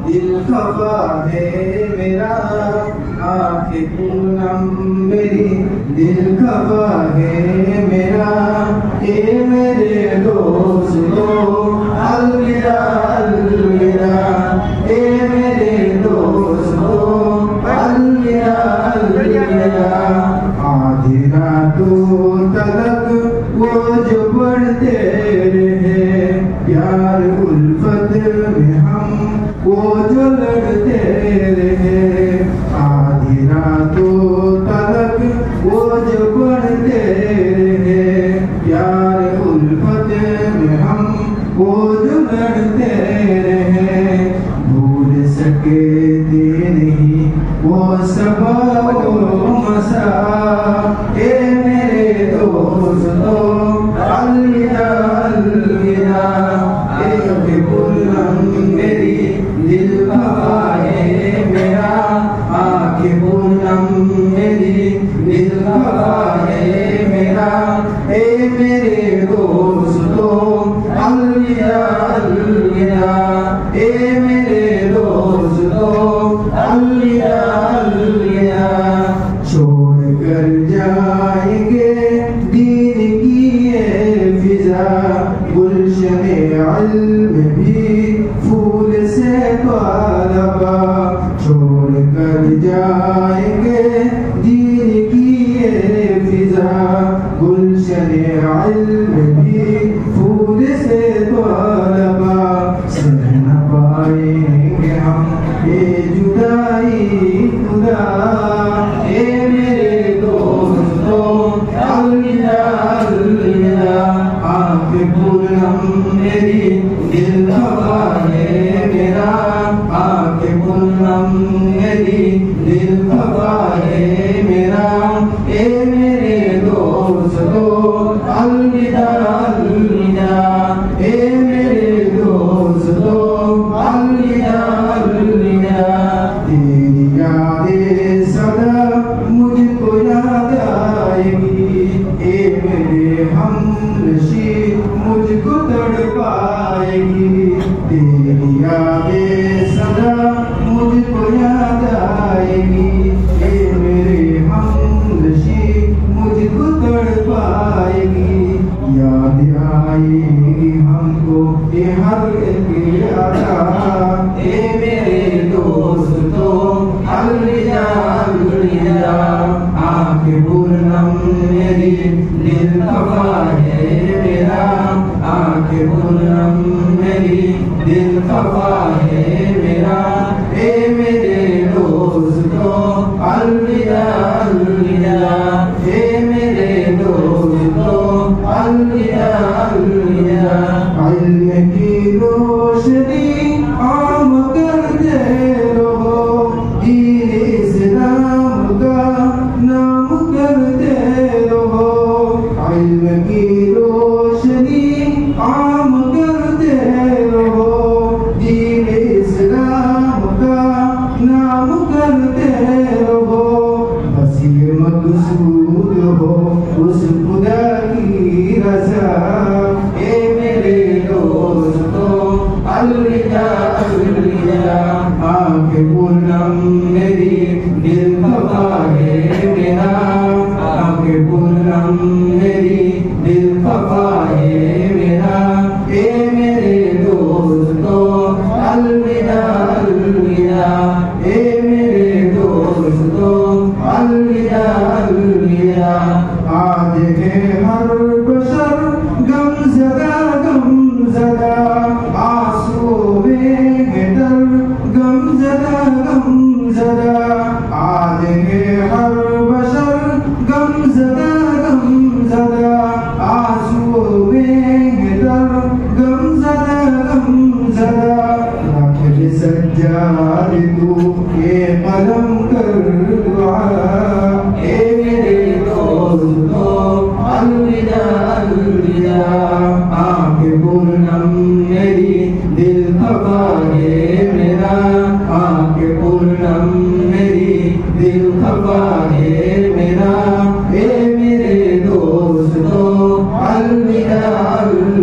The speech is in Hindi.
दिल खफा है मेरा, आंखें पूनम मेरी, दिल खफा है मेरा। ये मेरे दोस्तों अलविदा अलविदा, ये मेरे दोस्तों अलविदा अलविदा। आधी रातों तक वो जो पढ़ते रहे, प्यार उल्फत में हम वो जो लड़ते रहे। आधी रातों तक वो जो पढ़ते रहे, प्यार उल्फत में हम वो जो लड़ते रहे। भूल सके थे नहीं वो सबा मसा, ये मेरे दोस्तों अलविदा अलविदा। ये पूनम मेरी, दिल खफा है मेरा, आंखें पूनम मेरी, दिल खफा है मेरा। ये मेरे दोस्तों अलविदा अलविदा, ये मेरे दोस्तों अलविदा अलविदा। छोड़ कर जाएंगे दीन की ये फिजा, गुलशन इल्म भी फूल से तालबा। छोड़ कर जाएंगे दीन की ये फिजा, गुलशन इल्म भी फूल से तालबा। सह न पाएंगे हम ये जुदाई खुदा, ये मेरे दोस्तों अलविदा अलविदा। आंखें पूनम मेरी, दिल खफा है मेरा, आंखें पूनम मेरी, दिल खफा है मेरा। ये मेरे दोस्तों अलविदा अलविदा, ये मेरे दोस्तों अलविदा अलविदा। तेरी यादें सदा मुझको याद आएगी, ये मेरे हमनशी मुझको तड़पाएगी। तेरी यादें सदा मुझको याद आएगी, ये मेरे हमनशी मुझको तड़पाएगी। याद आएगी हमको ये हर एक यादा, ये मेरे दोस्तों अलविदा अलविदा। आंखें पूनम मेरी, दिल खफा है मेरा, आंखें पूनम मेरी, दिल खफा है मेरा। ये मेरे दोस्तों अलविदा अलविदा, ये मेरे दोस्तों अलविदा अलविदा। इल्म की रोशनी आम करते रहो, दीन इस्लाम का नाम करते रहो। इल्म की रोशनी आम करते रहो, दीन इस्लाम का नाम करते रहो। बस ये मकसूद हो उस खुदा की रज़ा, ये मेरे दोस्तों अलविदा अलविदा। आंखें पूनम मेरी, दिल खफा है मेरा, आंखें पूनम मेरी, दिल खफा है मेरा। ये मेरे दोस्तों अलविदा अलविदा, ये मेरे दोस्तों अलविदा अलविदा। आज है हर बशर गमज़दा गमज़दा, आंसू में है दर गमज़दा गमज़दा। आज है हर बशर गमज़दा गमज़दा, आंसू में है दर गमज़दा गमज़दा। रख ले सज्जाद तू ये कलम कर दुआ, ये मेरे दोस्तों अलविदा अलविदा। आंखें पूनम मेरी, दिल खफा है मेरा, आंखें पूनम मेरी, दिल खफा है मेरा। ये मेरे दोस्तों अलविदा अलविदा।